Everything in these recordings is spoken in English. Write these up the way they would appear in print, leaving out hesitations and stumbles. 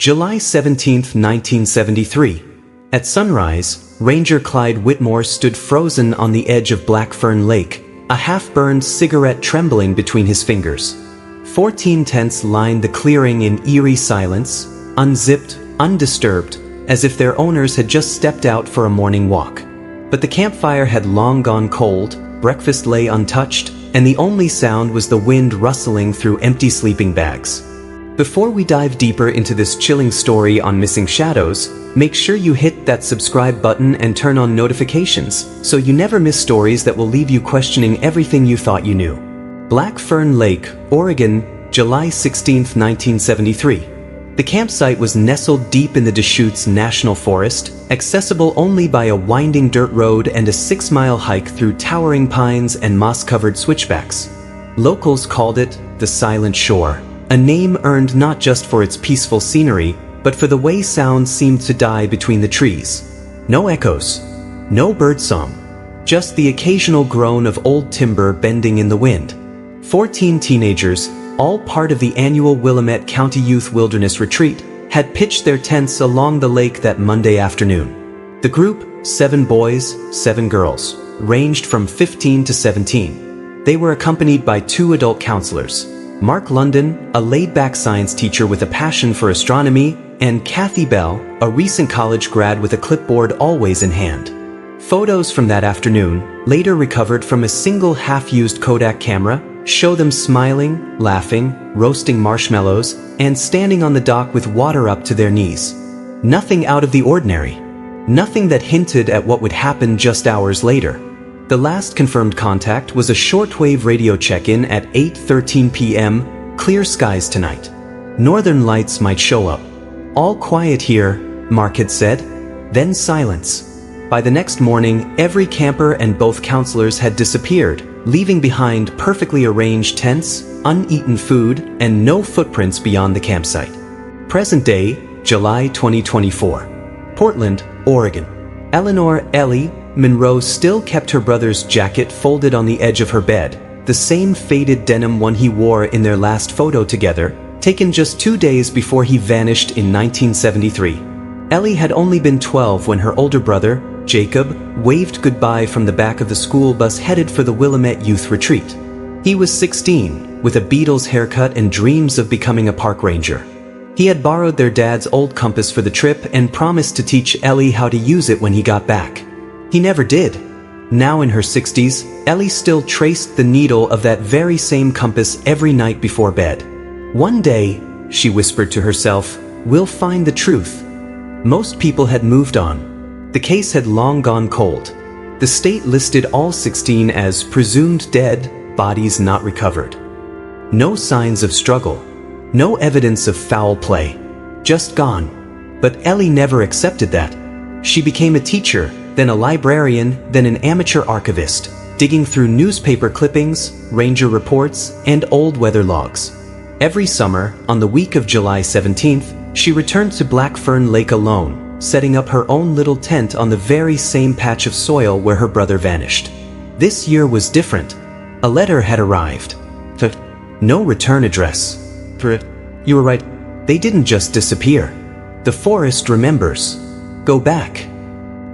July 17, 1973. At sunrise, Ranger Clyde Whitmore stood frozen on the edge of Black Fern Lake, a half-burned cigarette trembling between his fingers. 14 tents lined the clearing in eerie silence, unzipped, undisturbed, as if their owners had just stepped out for a morning walk. But the campfire had long gone cold, breakfast lay untouched, and the only sound was the wind rustling through empty sleeping bags. Before we dive deeper into this chilling story on missing shadows, make sure you hit that subscribe button and turn on notifications so you never miss stories that will leave you questioning everything you thought you knew. Black Fern Lake, Oregon, July 16, 1973. The campsite was nestled deep in the Deschutes National Forest, accessible only by a winding dirt road and a 6-mile hike through towering pines and moss-covered switchbacks. Locals called it the Silent Shore, a name earned not just for its peaceful scenery, but for the way sound seemed to die between the trees. No echoes, no birdsong, just the occasional groan of old timber bending in the wind. 14 teenagers, all part of the annual Willamette County Youth Wilderness Retreat, had pitched their tents along the lake that Monday afternoon. The group, 7 boys, 7 girls, ranged from 15 to 17. They were accompanied by 2 adult counselors, Mark London, a laid-back science teacher with a passion for astronomy, and Kathy Bell, a recent college grad with a clipboard always in hand. Photos from that afternoon, later recovered from a single half-used Kodak camera, show them smiling, laughing, roasting marshmallows, and standing on the dock with water up to their knees. Nothing out of the ordinary. Nothing that hinted at what would happen just hours later. The last confirmed contact was a shortwave radio check-in at 8:13 p.m., clear skies tonight. Northern lights might show up. All quiet here, Mark had said. Then silence. By the next morning, every camper and both counselors had disappeared, leaving behind perfectly arranged tents, uneaten food, and no footprints beyond the campsite. Present day, July 2024. Portland, Oregon. Eleanor Ellie Monroe still kept her brother's jacket folded on the edge of her bed, the same faded denim one he wore in their last photo together, taken just 2 days before he vanished in 1973. Ellie had only been 12 when her older brother, Jacob, waved goodbye from the back of the school bus headed for the Willamette Youth Retreat. He was 16, with a Beatles haircut and dreams of becoming a park ranger. He had borrowed their dad's old compass for the trip and promised to teach Ellie how to use it when he got back. He never did. Now in her 60s, Ellie still traced the needle of that very same compass every night before bed. One day, she whispered to herself, we'll find the truth. Most people had moved on. The case had long gone cold. The state listed all 16 as presumed dead, bodies not recovered. No signs of struggle. No evidence of foul play. Just gone. But Ellie never accepted that. She became a teacher, then a librarian, then an amateur archivist, digging through newspaper clippings, ranger reports, and old weather logs. Every summer, on the week of July 17th, she returned to Black Fern Lake alone, setting up her own little tent on the very same patch of soil where her brother vanished. This year was different. A letter had arrived. No return address. You were right, they didn't just disappear. The forest remembers. Go back.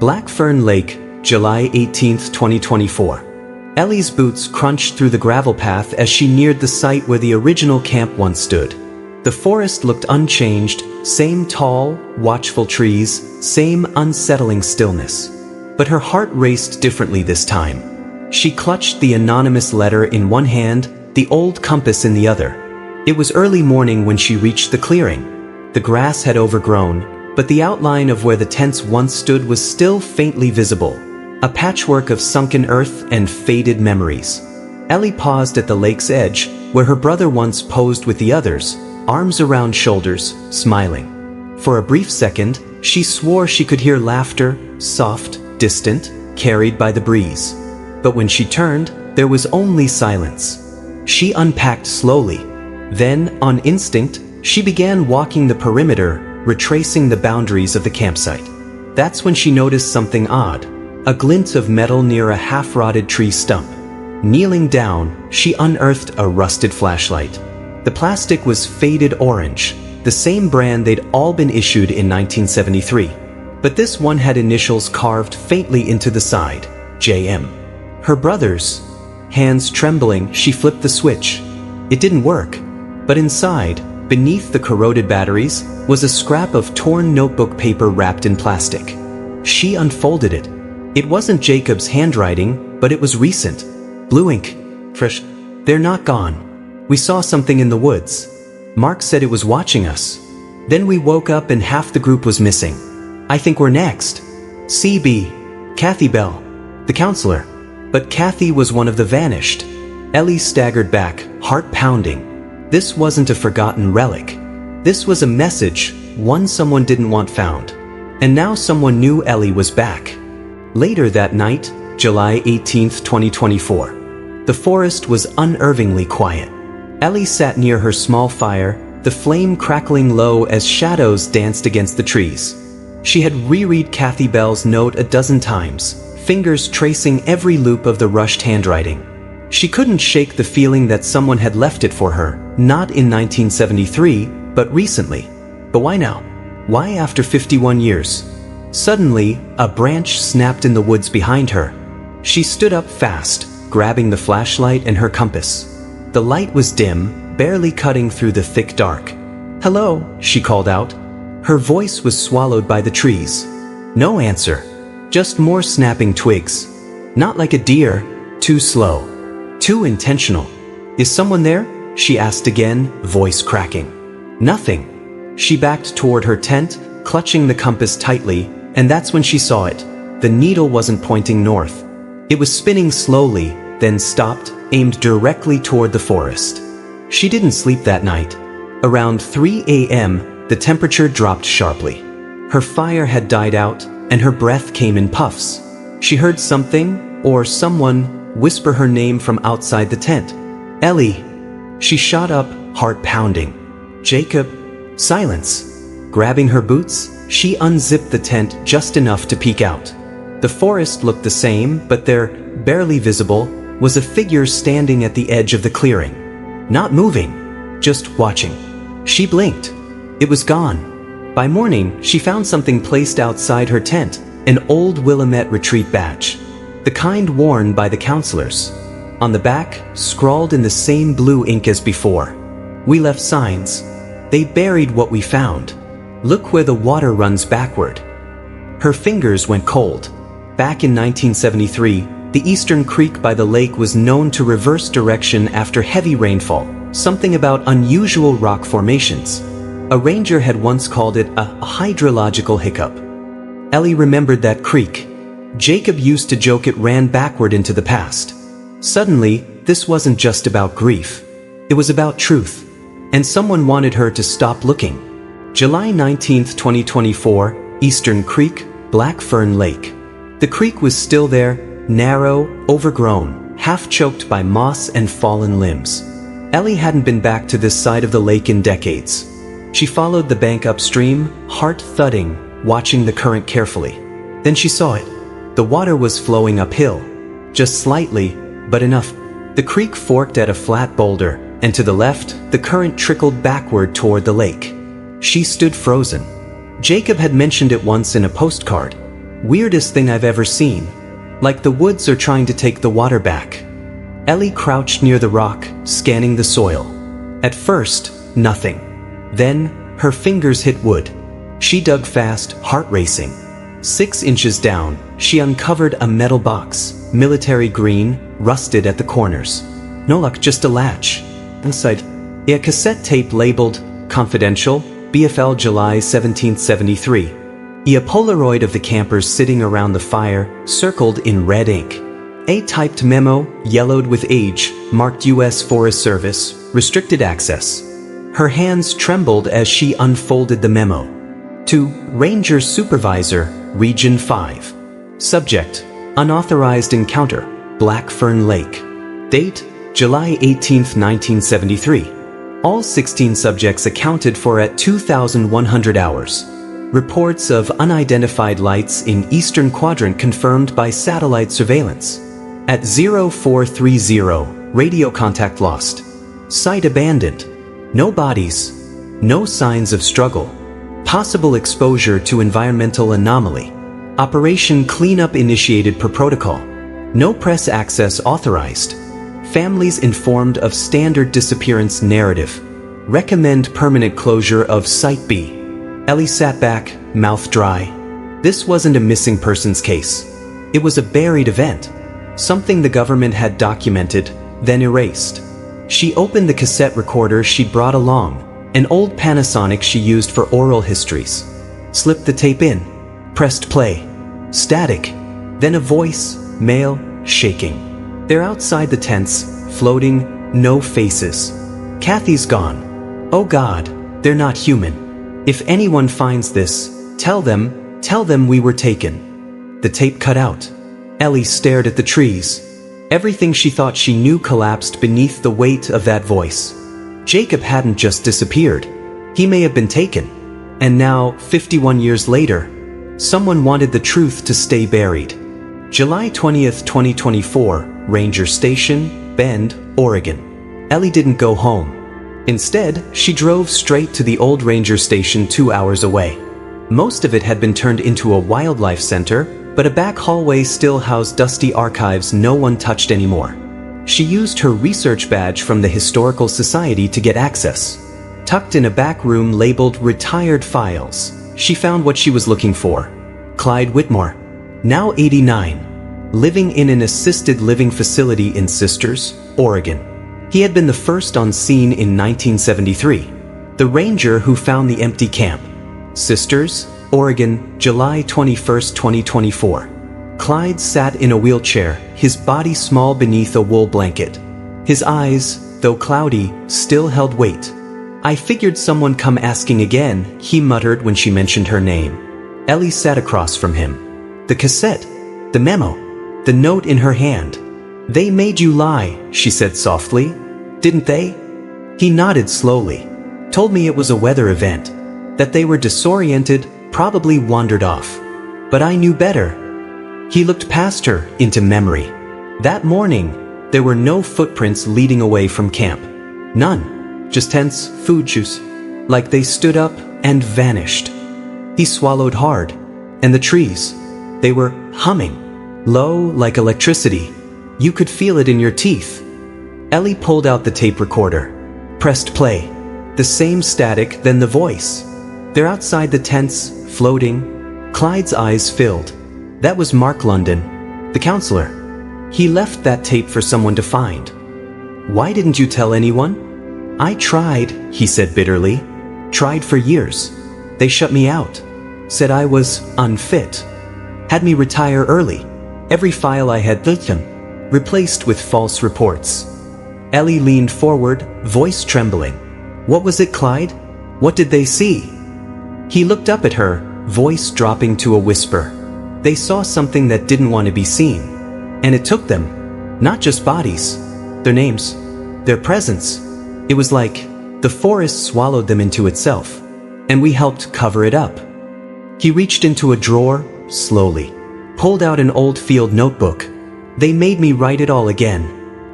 Black Fern Lake, July 18, 2024. Ellie's boots crunched through the gravel path as she neared the site where the original camp once stood. The forest looked unchanged, same tall, watchful trees, same unsettling stillness. But her heart raced differently this time. She clutched the anonymous letter in one hand, the old compass in the other. It was early morning when she reached the clearing. The grass had overgrown, but the outline of where the tents once stood was still faintly visible, a patchwork of sunken earth and faded memories. Ellie paused at the lake's edge, where her brother once posed with the others, arms around shoulders, smiling. For a brief second, she swore she could hear laughter, soft, distant, carried by the breeze. But when she turned, there was only silence. She unpacked slowly. Then, on instinct, she began walking the perimeter, retracing the boundaries of the campsite. That's when she noticed something odd, a glint of metal near a half-rotted tree stump. Kneeling down, she unearthed a rusted flashlight. The plastic was faded orange, the same brand they'd all been issued in 1973. But this one had initials carved faintly into the side, JM. Her brother's. Hands trembling, she flipped the switch. It didn't work. But inside, beneath the corroded batteries, was a scrap of torn notebook paper wrapped in plastic. She unfolded it. It wasn't Jacob's handwriting, but it was recent. Blue ink. Fresh. They're not gone. We saw something in the woods. Mark said it was watching us. Then we woke up and half the group was missing. I think we're next. CB. Kathy Bell. The counselor. But Kathy was one of the vanished. Ellie staggered back, heart pounding. This wasn't a forgotten relic. This was a message, one someone didn't want found. And now someone knew Ellie was back. Later that night, July 18, 2024. The forest was unnervingly quiet. Ellie sat near her small fire, the flame crackling low as shadows danced against the trees. She had reread Kathy Bell's note a dozen times, fingers tracing every loop of the rushed handwriting. She couldn't shake the feeling that someone had left it for her, not in 1973, but recently. But why now? Why after 51 years? Suddenly, a branch snapped in the woods behind her. She stood up fast, grabbing the flashlight and her compass. The light was dim, barely cutting through the thick dark. "Hello," she called out. Her voice was swallowed by the trees. No answer. Just more snapping twigs. Not like a deer, too slow. Too intentional. "Is someone there?" she asked again, voice cracking. Nothing. She backed toward her tent, clutching the compass tightly, and that's when she saw it. The needle wasn't pointing north. It was spinning slowly, then stopped, aimed directly toward the forest. She didn't sleep that night. Around 3 a.m., the temperature dropped sharply. Her fire had died out, and her breath came in puffs. She heard something, or someone, whisper her name from outside the tent. "Ellie." She shot up, heart pounding. "Jacob." Silence. Grabbing her boots, she unzipped the tent just enough to peek out. The forest looked the same, but there, barely visible, was a figure standing at the edge of the clearing. Not moving, just watching. She blinked. It was gone. By morning, she found something placed outside her tent, an old Willamette retreat badge. The kind worn by the counselors. On the back, scrawled in the same blue ink as before. "We left signs. They buried what we found. Look where the water runs backward." Her fingers went cold. Back in 1973, the eastern creek by the lake was known to reverse direction after heavy rainfall, something about unusual rock formations. A ranger had once called it a hydrological hiccup. Ellie remembered that creek. Jacob used to joke it ran backward into the past. Suddenly, this wasn't just about grief. It was about truth. And someone wanted her to stop looking. July 19, 2024, Eastern Creek, Black Fern Lake. The creek was still there, narrow, overgrown, half choked by moss and fallen limbs. Ellie hadn't been back to this side of the lake in decades. She followed the bank upstream, heart thudding, watching the current carefully. Then she saw it. The water was flowing uphill. Just slightly, but enough. The creek forked at a flat boulder, and to the left, the current trickled backward toward the lake. She stood frozen. Jacob had mentioned it once in a postcard. "Weirdest thing I've ever seen. Like the woods are trying to take the water back." Ellie crouched near the rock, scanning the soil. At first, nothing. Then, her fingers hit wood. She dug fast, heart racing. 6 inches down, she uncovered a metal box, military green, rusted at the corners. No luck, just a latch. Inside, a cassette tape labeled "Confidential, BFL July 1773. A Polaroid of the campers sitting around the fire, circled in red ink. A typed memo, yellowed with age, marked U.S. Forest Service, restricted access. Her hands trembled as she unfolded the memo. To Ranger Supervisor, Region 5. Subject, Unauthorized Encounter, Black Fern Lake. Date, July 18, 1973. All 16 subjects accounted for at 2,100 hours. Reports of unidentified lights in eastern quadrant confirmed by satellite surveillance. At 0430, radio contact lost. Site abandoned. No bodies. No signs of struggle. Possible exposure to environmental anomaly. Operation cleanup initiated per protocol. No press access authorized. Families informed of standard disappearance narrative. Recommend permanent closure of Site B. Ellie sat back, mouth dry. This wasn't a missing persons case. It was a buried event. Something the government had documented, then erased. She opened the cassette recorder she'd brought along, an old Panasonic she used for oral histories. Slipped the tape in. Pressed play. Static. Then a voice, male, shaking. They're outside the tents, floating, no faces. Kathy's gone. Oh God, they're not human. If anyone finds this, tell them we were taken. The tape cut out. Ellie stared at the trees. Everything she thought she knew collapsed beneath the weight of that voice. Jacob hadn't just disappeared. He may have been taken. And now, 51 years later, someone wanted the truth to stay buried. July 20th, 2024, Ranger Station, Bend, Oregon. Ellie didn't go home. Instead, she drove straight to the old ranger station 2 hours away. Most of it had been turned into a wildlife center, but a back hallway still housed dusty archives no one touched anymore. She used her research badge from the Historical Society to get access. Tucked in a back room labeled Retired Files, she found what she was looking for. Clyde Whitmore, now 89, living in an assisted living facility in Sisters, Oregon. He had been the first on scene in 1973, the ranger who found the empty camp. Sisters, Oregon, July 21st, 2024. Clyde sat in a wheelchair, his body small beneath a wool blanket. His eyes, though cloudy, still held weight. I figured someone come asking again, he muttered when she mentioned her name. Ellie sat across from him. The cassette, the memo, the note in her hand. They made you lie, she said softly. Didn't they? He nodded slowly. Told me it was a weather event. That they were disoriented, probably wandered off. But I knew better. He looked past her, into memory. That morning, there were no footprints leading away from camp. None. Just tents, food juice. Like they stood up and vanished. He swallowed hard. And the trees. They were humming. Low, like electricity. You could feel it in your teeth. Ellie pulled out the tape recorder. Pressed play. The same static, then the voice. They're outside the tents, floating. Clyde's eyes filled. That was Mark London, the counselor. He left that tape for someone to find. Why didn't you tell anyone? I tried, he said bitterly. Tried for years. They shut me out. Said I was unfit. Had me retire early. Every file I had replaced with false reports. Ellie leaned forward, voice trembling. What was it, Clyde? What did they see? He looked up at her, voice dropping to a whisper. They saw something that didn't want to be seen. And it took them. Not just bodies. Their names. Their presence. It was like the forest swallowed them into itself. And we helped cover it up. He reached into a drawer, slowly. Pulled out an old field notebook. They made me write it all again.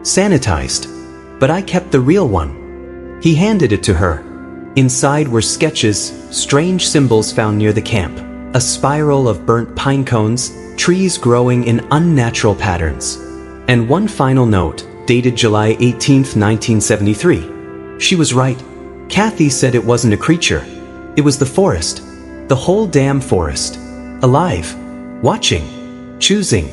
Sanitized. But I kept the real one. He handed it to her. Inside were sketches, strange symbols found near the camp. A spiral of burnt pine cones, trees growing in unnatural patterns. And one final note, dated July 18, 1973. She was right. Kathy said it wasn't a creature. It was the forest. The whole damn forest. Alive. Watching. Choosing.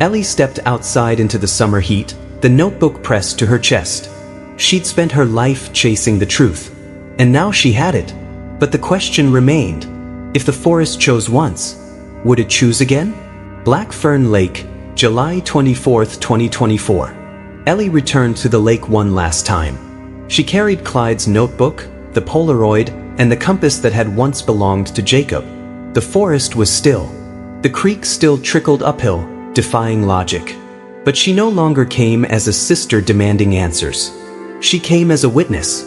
Ellie stepped outside into the summer heat, the notebook pressed to her chest. She'd spent her life chasing the truth. And now she had it. But the question remained. If the forest chose once, would it choose again? Black Fern Lake, July 24, 2024. Ellie returned to the lake one last time. She carried Clyde's notebook, the Polaroid, and the compass that had once belonged to Jacob. The forest was still. The creek still trickled uphill, defying logic. But she no longer came as a sister demanding answers. She came as a witness.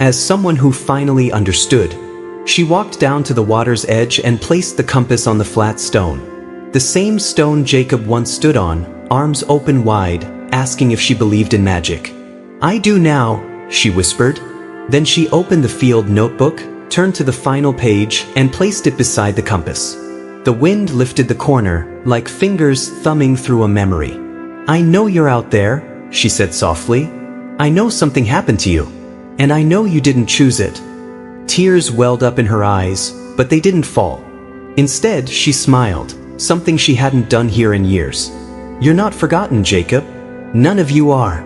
As someone who finally understood. She walked down to the water's edge and placed the compass on the flat stone. The same stone Jacob once stood on, arms open wide, asking if she believed in magic. I do now, she whispered. Then she opened the field notebook, turned to the final page, and placed it beside the compass. The wind lifted the corner, like fingers thumbing through a memory. "I know you're out there," she said softly. "I know something happened to you. And I know you didn't choose it." Tears welled up in her eyes, but they didn't fall. Instead, she smiled, something she hadn't done here in years. "You're not forgotten, Jacob. None of you are."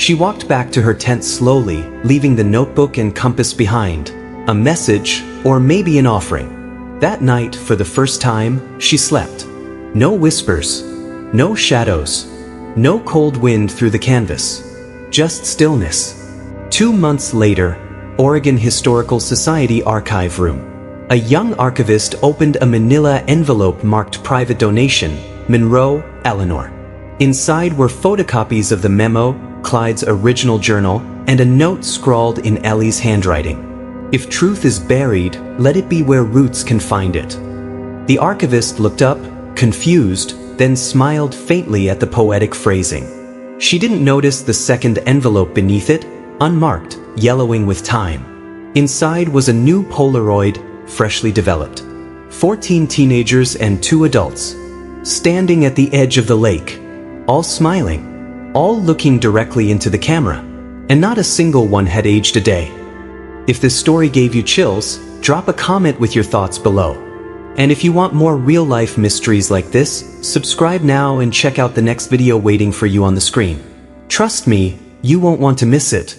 She walked back to her tent slowly, leaving the notebook and compass behind. A message, or maybe an offering. That night, for the first time, she slept. No whispers, no shadows, no cold wind through the canvas. Just stillness. 2 months later, Oregon Historical Society archive room. A young archivist opened a manila envelope marked private donation, Monroe, Eleanor. Inside were photocopies of the memo, Clyde's original journal, and a note scrawled in Ellie's handwriting. "If truth is buried, let it be where roots can find it." The archivist looked up, confused, then smiled faintly at the poetic phrasing. She didn't notice the second envelope beneath it, unmarked, yellowing with time. Inside was a new Polaroid, freshly developed. 14 teenagers and 2 adults, standing at the edge of the lake, all smiling, all looking directly into the camera, and not a single one had aged a day. If this story gave you chills, drop a comment with your thoughts below. And if you want more real-life mysteries like this, subscribe now and check out the next video waiting for you on the screen. Trust me, you won't want to miss it.